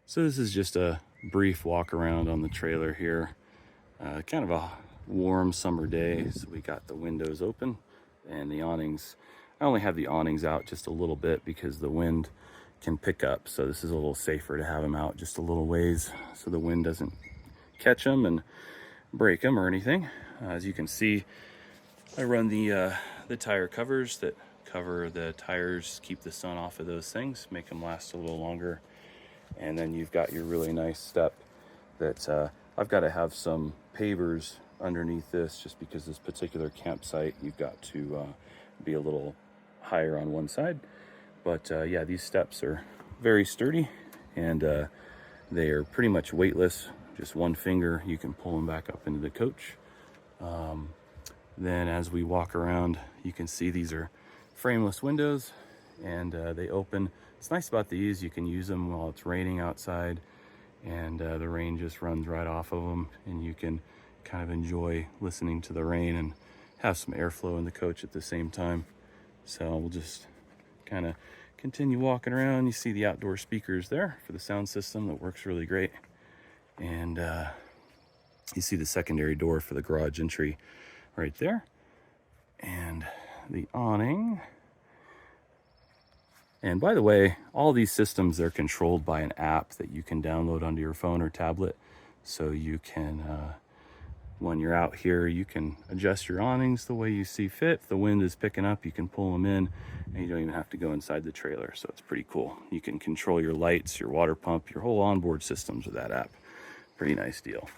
So this is just a brief walk around on the trailer here. Kind of a warm summer day, so we got the windows open and the awnings. I only have the awnings out just a little bit because the wind can pick up. So this is a little safer to have them out just a little ways so the wind doesn't catch them and break them or anything. As you can see, I run the tire covers that cover the tires, keep the sun off of those things, make them last a little longer. And then you've got your really nice step that I've got to have some pavers underneath this just because this particular campsite, you've got to be a little higher on one side. But yeah, these steps are very sturdy and they are pretty much weightless. Just one finger, you can pull them back up into the coach. Then as we walk around, you can see these are frameless windows and they open. It's nice about these, you can use them while it's raining outside and the rain just runs right off of them and you can kind of enjoy listening to the rain and have some airflow in the coach at the same time. So we'll just kind of continue walking around. You see the outdoor speakers there for the sound system that works really great. And you see the secondary door for the garage entry right there. And the awning. And by the way, all these systems, they're controlled by an app that you can download onto your phone or tablet. So you can, when you're out here, you can adjust your awnings the way you see fit. If the wind is picking up, you can pull them in and you don't even have to go inside the trailer. So it's pretty cool. You can control your lights, your water pump, your whole onboard systems with that app. Pretty nice deal.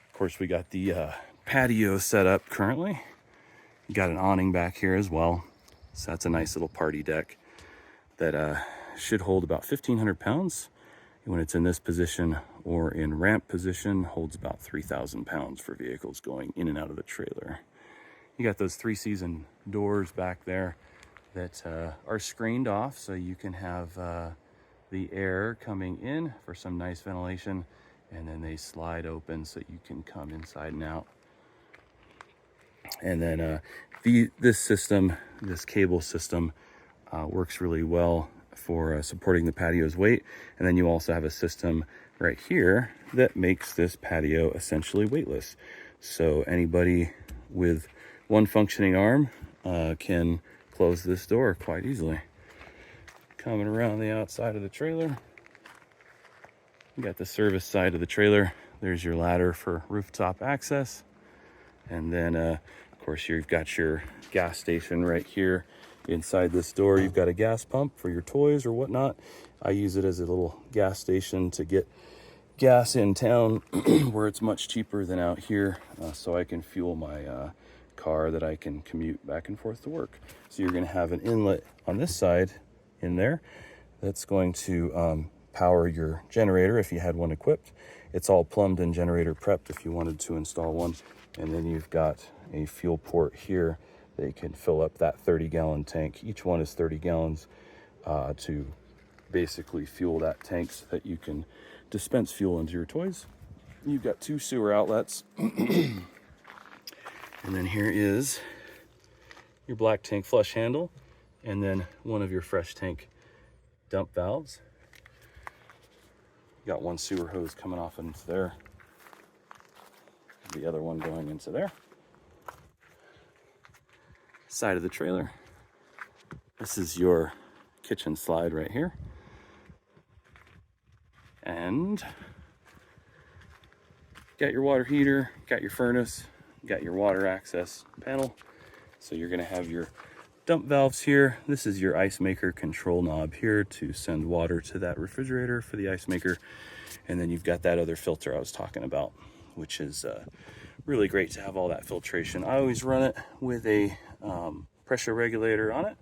Of course, we got the patio set up currently. You got an awning back here as well. So that's a nice little party deck that should hold about 1,500 pounds. When it's in this position or in ramp position, holds about 3,000 pounds for vehicles going in and out of the trailer. You got those 3-season doors back there that are screened off so you can have the air coming in for some nice ventilation, and then they slide open so you can come inside and out. And then this system, this cable system, works really well for supporting the patio's weight. And then you also have a system right here that makes this patio essentially weightless. So anybody with one functioning arm can close this door quite easily. Coming around the outside of the trailer, you got the service side of the trailer. There's your ladder for rooftop access. And then, of course, you've got your gas station right here. Inside this door, you've got a gas pump for your toys or whatnot. I use it as a little gas station to get gas in town where it's much cheaper than out here, so I can fuel my car that I can commute back and forth to work. So you're going to have an inlet on this side in there that's going to power your generator if you had one equipped. It's all plumbed and generator prepped if you wanted to install one. And then you've got a fuel port here. They can fill up that 30-gallon tank. Each one is 30 gallons to basically fuel that tank so that you can dispense fuel into your toys. You've got 2 sewer outlets. And then here is your black tank flush handle and then one of your fresh tank dump valves. You got one sewer hose coming off into there. The other one going into there. Side of the trailer. This is your kitchen slide right here. And got your water heater, got your furnace, got your water access panel. So you're gonna have your dump valves here. This is your ice maker control knob here to send water to that refrigerator for the ice maker. And then you've got that other filter I was talking about, which is really great to have all that filtration. I always run it with a pressure regulator on it,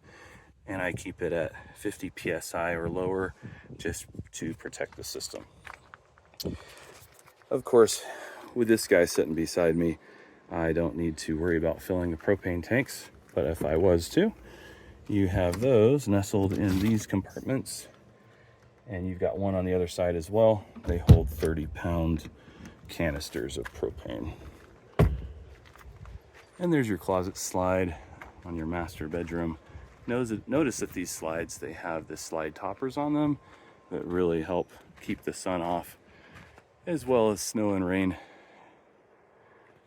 and I keep it at 50 psi or lower just to protect the system. Of course, with this guy sitting beside me, I don't need to worry about filling the propane tanks, but if I was to, you have those nestled in these compartments, and you've got one on the other side as well. They hold 30-pound canisters of propane. And there's your closet slide on your master bedroom. Notice that these slides, they have the slide toppers on them that really help keep the sun off, as well as snow and rain.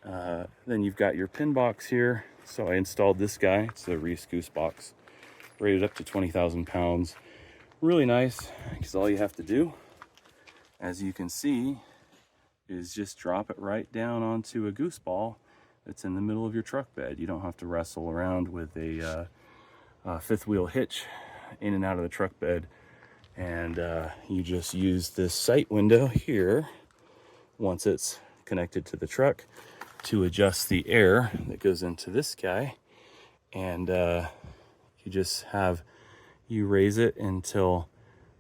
Then you've got your pin box here. So I installed this guy. It's a Reese Goose box, rated up to 20,000 pounds. Really nice, because all you have to do, as you can see, is just drop it right down onto a goose ball that's in the middle of your truck bed. You don't have to wrestle around with a fifth wheel hitch in and out of the truck bed. And you just use this sight window here, once it's connected to the truck, to adjust the air that goes into this guy. And you raise it until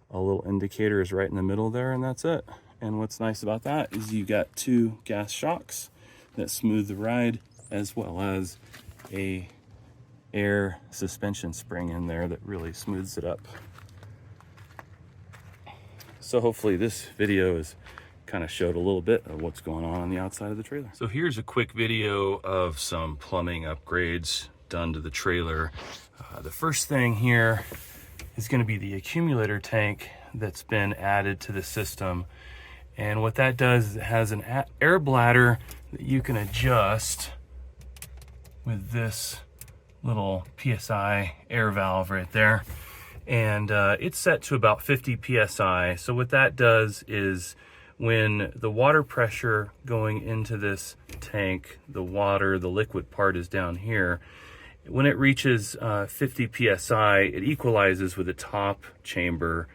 a little indicator is right in the middle there, and that's it. And what's nice about that is you got 2 gas shocks that smooth the ride, as well as a air suspension spring in there that really smooths it up. So hopefully this video is kind of showed a little bit of what's going on the outside of the trailer. So here's a quick video of some plumbing upgrades done to the trailer. The first thing here is going to be the accumulator tank that's been added to the system. And what that does is it has an air bladder that you can adjust with this little PSI air valve right there. And it's set to about 50 PSI. So what that does is when the water pressure going into this tank, the liquid part is down here. When it reaches 50 PSI, it equalizes with the top chamber.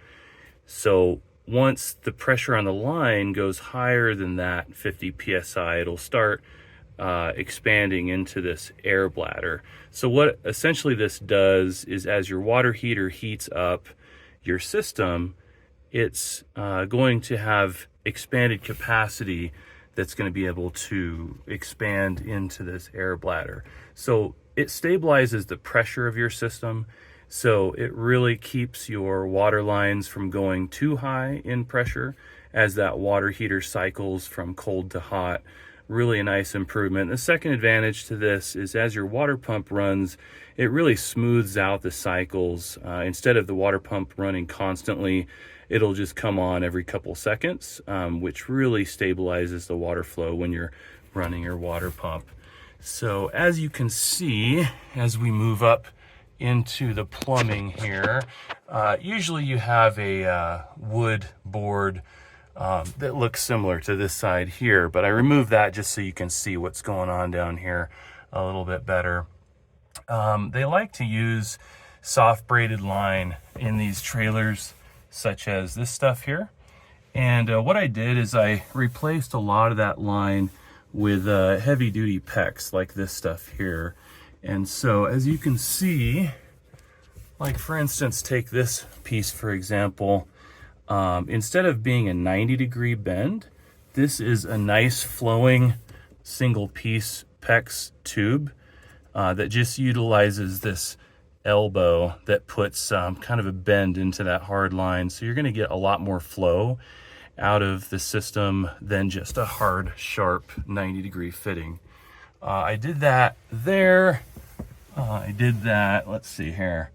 So once the pressure on the line goes higher than that 50 PSI, it'll start expanding into this air bladder. So what essentially this does is, as your water heater heats up your system, it's going to have expanded capacity that's going to be able to expand into this air bladder. So it stabilizes the pressure of your system. So it really keeps your water lines from going too high in pressure as that water heater cycles from cold to hot. Really a nice improvement. The second advantage to this is, as your water pump runs, it really smooths out the cycles. Instead of the water pump running constantly, it'll just come on every couple seconds, which really stabilizes the water flow when you're running your water pump. So as you can see, as we move up into the plumbing here, usually you have a wood board that looks similar to this side here, but I removed that just so you can see what's going on down here a little bit better. They like to use soft braided line in these trailers, such as this stuff here. And what I did is I replaced a lot of that line with heavy duty PEX, like this stuff here. And so as you can see, like for instance, take this piece for example. Instead of being a 90-degree bend, this is a nice flowing single piece PEX tube that just utilizes this elbow that puts kind of a bend into that hard line. So you're going to get a lot more flow out of the system than just a hard, sharp 90-degree fitting. I did that there. I did that, let's see here,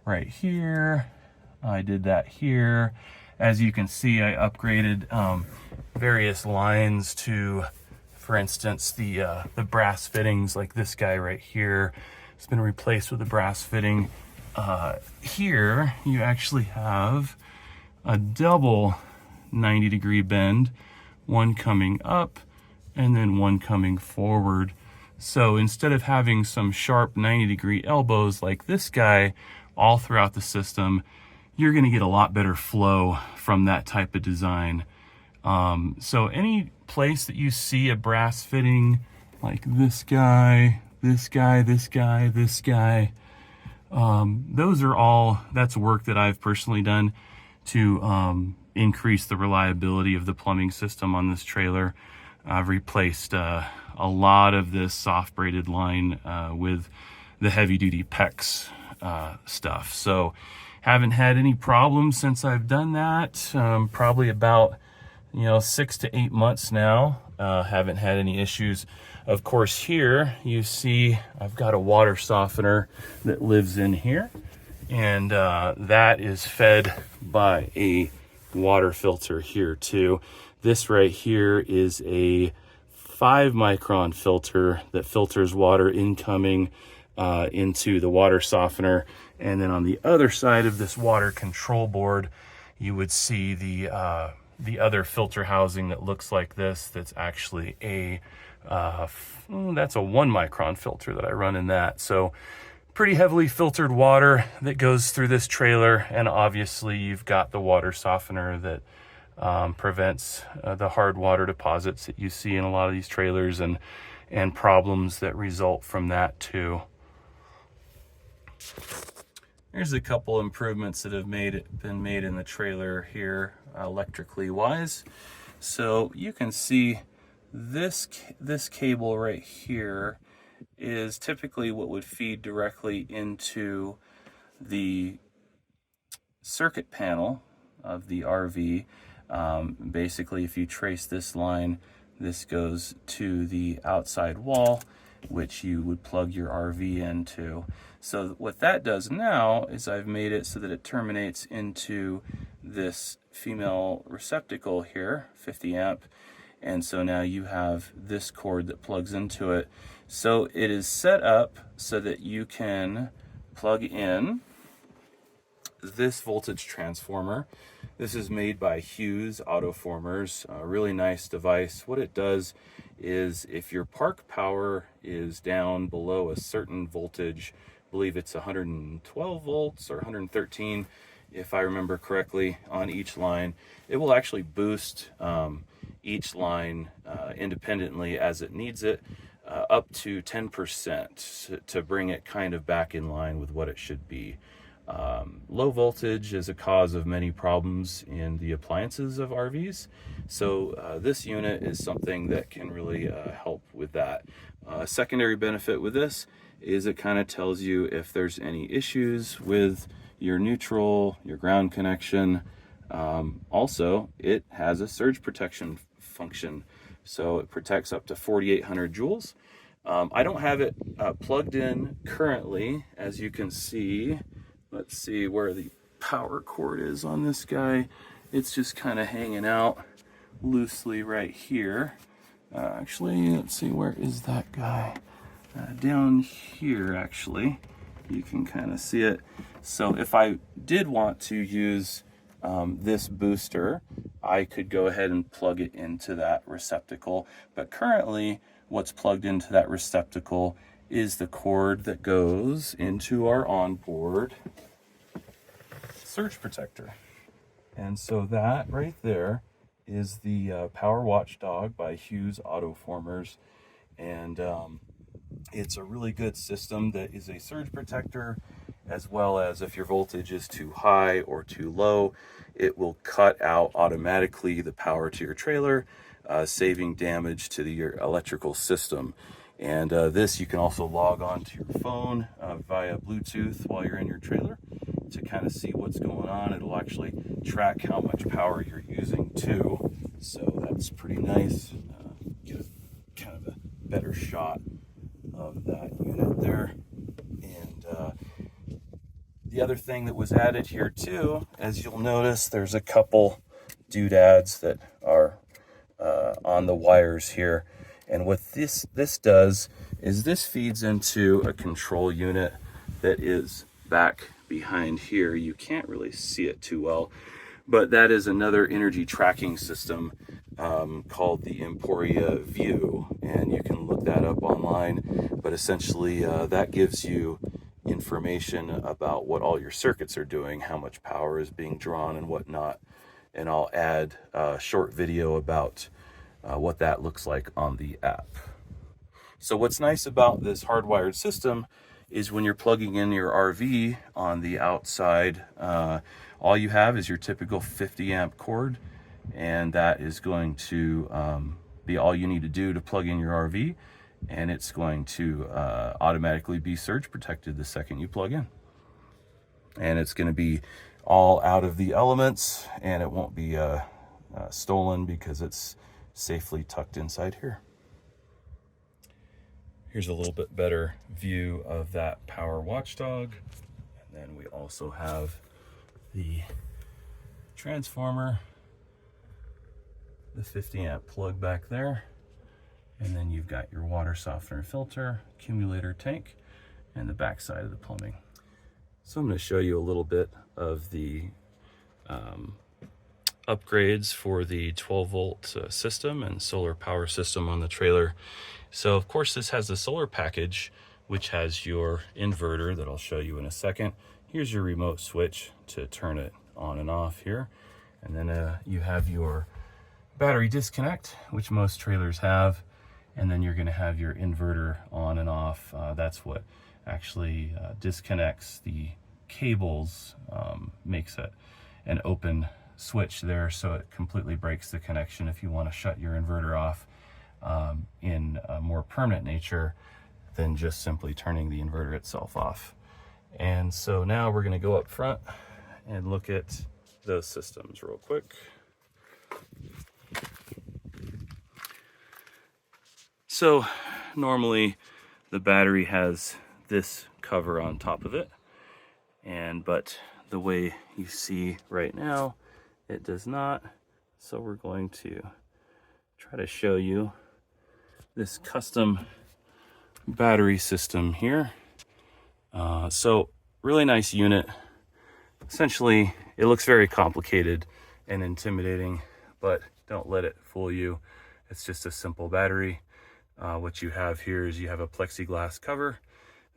right here. I did that here. As you can see, I upgraded various lines to, for instance, the brass fittings, like this guy right here. It's been replaced with a brass fitting. Here, you actually have a double 90-degree bend, one coming up and then one coming forward. So instead of having some sharp 90-degree elbows like this guy all throughout the system, you're going to get a lot better flow from that type of design. So any place that you see a brass fitting like this guy, this guy, this guy, this guy, those are all, that's work that I've personally done to increase the reliability of the plumbing system on this trailer. I've replaced a lot of this soft braided line with the heavy duty PEX stuff. So haven't had any problems since I've done that. Probably about 6 to 8 months now. Haven't had any issues. Of course, here you see I've got a water softener that lives in here, and that is fed by a water filter here too. This right here is a 5-micron filter that filters water incoming into the water softener. And then on the other side of this water control board, you would see the other filter housing that looks like this. That's actually a that's a 1-micron filter that I run in that. So pretty heavily filtered water that goes through this trailer, and obviously you've got the water softener that prevents the hard water deposits that you see in a lot of these trailers, and problems that result from that too. Here's a couple improvements that have been made in the trailer here, electrically wise. So you can see this cable right here is typically what would feed directly into the circuit panel of the RV. Basically, if you trace this line, this goes to the outside wall, which you would plug your RV into. So what that does now is I've made it so that it terminates into this female receptacle here, 50 amp. And so now you have this cord that plugs into it. So it is set up so that you can plug in this voltage transformer. This is made by Hughes Autoformers, a really nice device. What it does is if your park power is down below a certain voltage, I believe it's 112 volts or 113, if I remember correctly, on each line, it will actually boost each line independently as it needs it, up to 10% to bring it kind of back in line with what it should be. Low voltage is a cause of many problems in the appliances of RVs, so this unit is something that can really help with that. A secondary benefit with this is it kind of tells you if there's any issues with your neutral, your ground connection. Also, it has a surge protection function, so it protects up to 4,800 joules. I don't have it plugged in currently, as you can see. Let's see where the power cord is on this guy. It's just kind of hanging out loosely right here. Actually, let's see, where is that guy? Down here, actually. You can kind of see it. So if I did want to use this booster, I could go ahead and plug it into that receptacle. But currently, what's plugged into that receptacle is the cord that goes into our onboard surge protector. And so that right there is the Power Watchdog by Hughes Autoformers. And it's a really good system that is a surge protector, as well as if your voltage is too high or too low, it will cut out automatically the power to your trailer, saving damage to your electrical system. And this you can also log on to your phone via Bluetooth while you're in your trailer to kind of see what's going on. It'll actually track how much power you're using too. So that's pretty nice. Get a kind of a better shot of that unit there. And the other thing that was added here too, as you'll notice, there's a couple doodads that are on the wires here. And what this does is this feeds into a control unit that is back behind here. You can't really see it too well, but that is another energy tracking system called the Emporia View, and you can look that up online. But essentially that gives you information about what all your circuits are doing, how much power is being drawn and whatnot. And I'll add a short video about what that looks like on the app. So what's nice about this hardwired system is when you're plugging in your RV on the outside, all you have is your typical 50 amp cord, and that is going to be all you need to do to plug in your RV, and it's going to automatically be surge protected the second you plug in. And it's going to be all out of the elements, and it won't be stolen because it's safely tucked inside here. Here's a little bit better view of that Power Watchdog. And then we also have the transformer, the 50 amp plug back there, and then you've got your water softener filter, accumulator tank, and the back side of the plumbing. So I'm going to show you a little bit of the upgrades for the 12 volt system and solar power system on the trailer. So of course this has the solar package, which has your inverter that I'll show you in a second. Here's your remote switch to turn it on and off here. And then you have your battery disconnect, which most trailers have. And then you're going to have your inverter on and off. That's what actually disconnects the cables, makes it an open switch there, so it completely breaks the connection if you want to shut your inverter off in a more permanent nature than just simply turning the inverter itself off. And so now we're going to go up front and look at those systems real quick. So normally the battery has this cover on top of it, but the way you see right now, it does not. So we're going to try to show you this custom battery system here. So really nice unit. Essentially, it looks very complicated and intimidating, but don't let it fool you. It's just a simple battery. What you have here is you have a plexiglass cover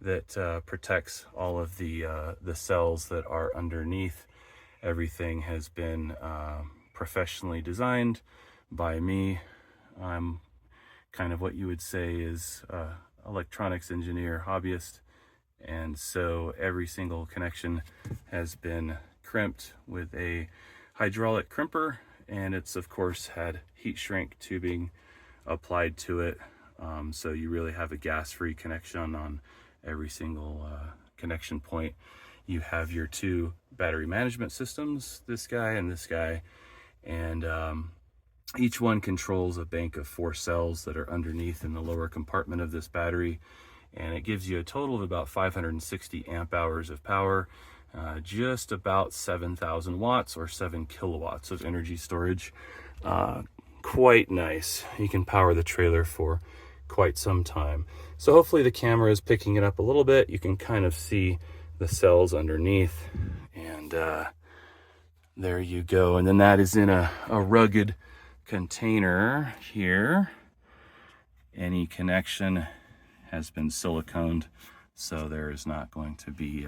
that protects all of the cells that are underneath. Everything has been professionally designed by me. I'm kind of what you would say is electronics engineer, hobbyist, and so every single connection has been crimped with a hydraulic crimper, and it's of course had heat shrink tubing applied to it, so you really have a gas-free connection on every single connection point. You have your two battery management systems, this guy and this guy, and each one controls a bank of 4 cells that are underneath in the lower compartment of this battery, and it gives you a total of about 560 amp hours of power, just about 7,000 watts or 7 kilowatts of energy storage. Quite nice. You can power the trailer for quite some time. So hopefully the camera is picking it up a little bit. You can kind of see the cells underneath, and there you go. And then that is in a rugged container here. Any connection has been siliconed, so there is not going to be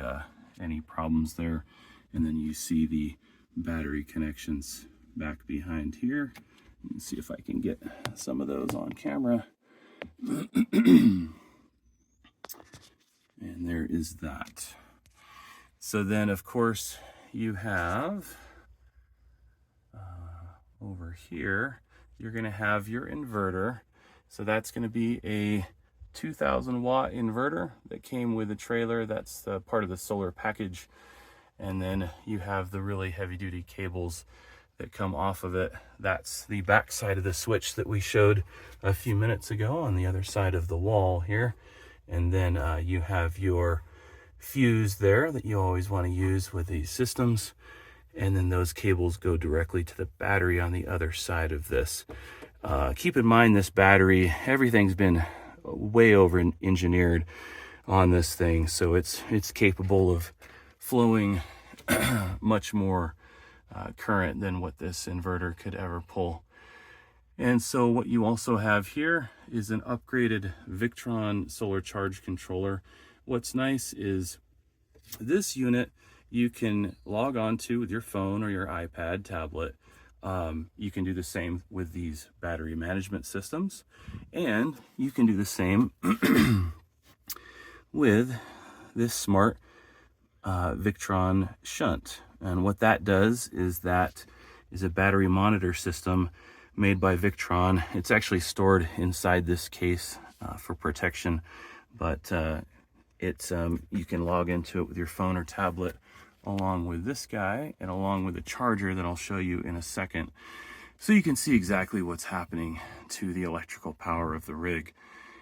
any problems there. And then you see the battery connections back behind here. Let's see if I can get some of those on camera. And there is that. So then of course you have over here, you're going to have your inverter. So that's going to be a 2,000 watt inverter that came with the trailer. That's the part of the solar package. And then you have the really heavy duty cables that come off of it. That's the back side of the switch that we showed a few minutes ago on the other side of the wall here. And then you have your fuse there that you always want to use with these systems. And then those cables go directly to the battery on the other side of this. Keep in mind this battery, everything's been way over engineered on this thing, so it's capable of flowing much more current than what this inverter could ever pull. And so what you also have here is an upgraded Victron solar charge controller. What's nice is this unit you can log on to with your phone or your iPad, tablet. You can do the same with these battery management systems, and you can do the same with this smart Victron shunt. And what that does is that is a battery monitor system made by Victron. It's actually stored inside this case for protection, but you can log into it with your phone or tablet along with this guy and along with the charger that I'll show you in a second. So you can see exactly what's happening to the electrical power of the rig.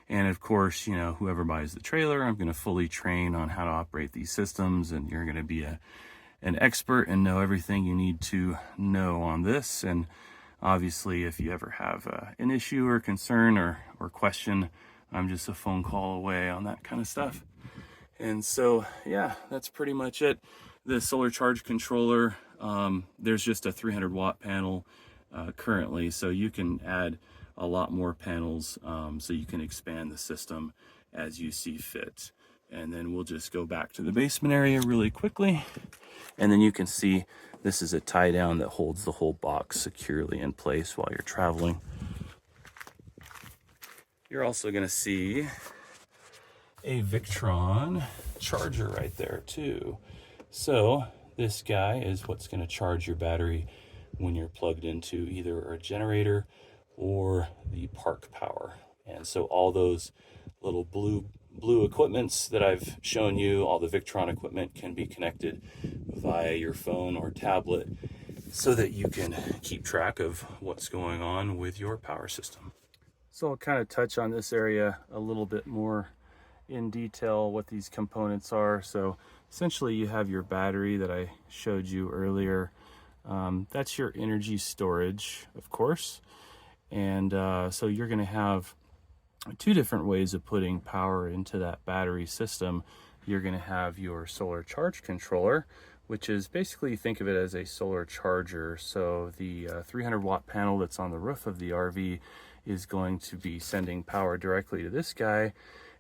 And of course, you know, whoever buys the trailer, I'm going to fully train on how to operate these systems, and you're going to be an expert and know everything you need to know on this. And obviously, if you ever have an issue or concern or question, I'm just a phone call away on that kind of stuff. And so, yeah, that's pretty much it. The solar charge controller, there's just a 300 watt panel currently, so you can add a lot more panels, so you can expand the system as you see fit. And then we'll just go back to the basement area really quickly. And then you can see this is a tie down that holds the whole box securely in place while you're traveling. You're also going to see a Victron charger right there too. So this guy is what's going to charge your battery when you're plugged into either a generator or the park power. And so all those little blue equipments that I've shown you, all the Victron equipment, can be connected via your phone or tablet so that you can keep track of what's going on with your power system. So I'll kind of touch on this area a little bit more in detail, what these components are. So essentially you have your battery that I showed you earlier. That's your energy storage, of course. And so you're going to have two different ways of putting power into that battery system. You're going to have your solar charge controller, which is basically, think of it as a solar charger. So the 300 watt panel that's on the roof of the RV is going to be sending power directly to this guy.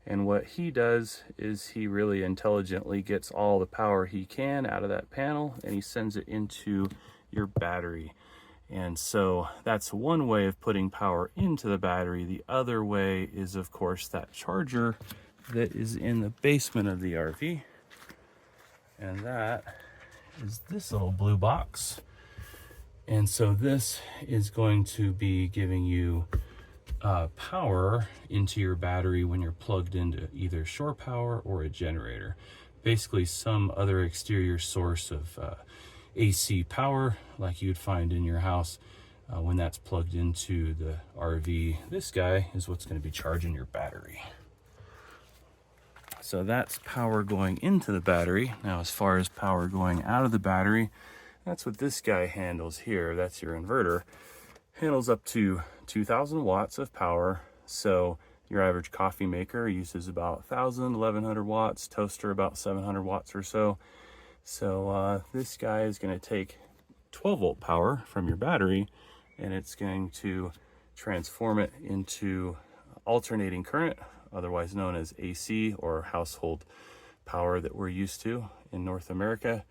And what he does is he really intelligently gets all the power he can out of that panel and he sends it into your battery. And so that's one way of putting power into the battery. The other way is, of course, that charger that is in the basement of the RV. And that is this little blue box. And so this is going to be giving you power into your battery when you're plugged into either shore power or a generator. Basically some other exterior source of AC power like you'd find in your house. When that's plugged into the RV, this guy is what's going to be charging your battery. So that's power going into the battery. Now as far as power going out of the battery, that's what this guy handles here. That's your inverter. Handles up to 2,000 watts of power. So your average coffee maker uses about 1,000, 1,100 watts, toaster about 700 watts or so. So this guy is going to take 12 volt power from your battery and it's going to transform it into alternating current, otherwise known as AC, or household power that we're used to in North America.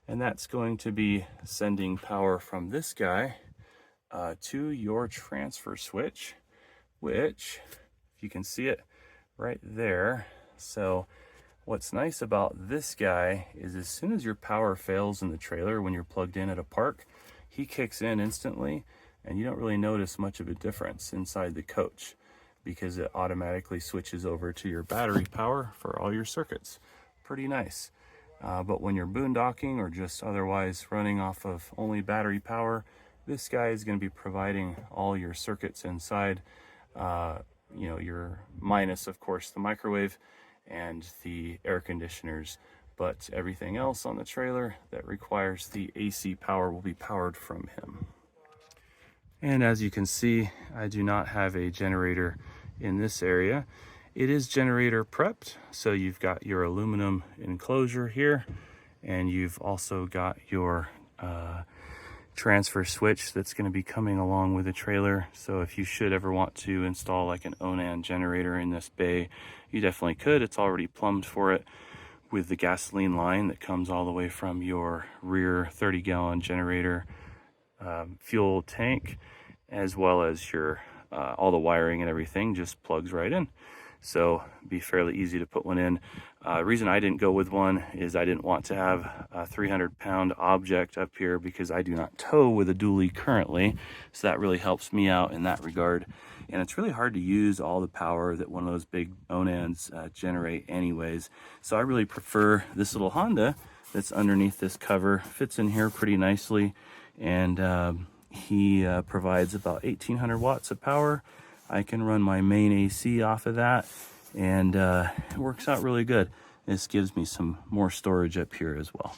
And that's going to be sending power from this guy to your transfer switch, which, if you can see it right there. So what's nice about this guy is as soon as your power fails in the trailer when you're plugged in at a park, he kicks in instantly and you don't really notice much of a difference inside the coach because it automatically switches over to your battery power for all your circuits. Pretty nice. But when you're boondocking or just otherwise running off of only battery power, this guy is going to be providing all your circuits inside, your minus, of course, the microwave and the air conditioners, but everything else on the trailer that requires the AC power will be powered from him. And as you can see, I do not have a generator in this area. It is generator prepped, so you've got your aluminum enclosure here, and you've also got your transfer switch that's going to be coming along with the trailer. So if you should ever want to install like an Onan generator in this bay, you definitely could. It's already plumbed for it with the gasoline line that comes all the way from your rear 30-gallon generator fuel tank, as well as your all the wiring and everything just plugs right in. So be fairly easy to put one in. The reason I didn't go with one is I didn't want to have a 300-pound object up here because I do not tow with a dually currently. So that really helps me out in that regard. And it's really hard to use all the power that one of those big Onans generate anyways. So I really prefer this little Honda that's underneath this cover. Fits in here pretty nicely. And he provides about 1,800 watts of power. I can run my main AC off of that, and it works out really good. This gives me some more storage up here as well.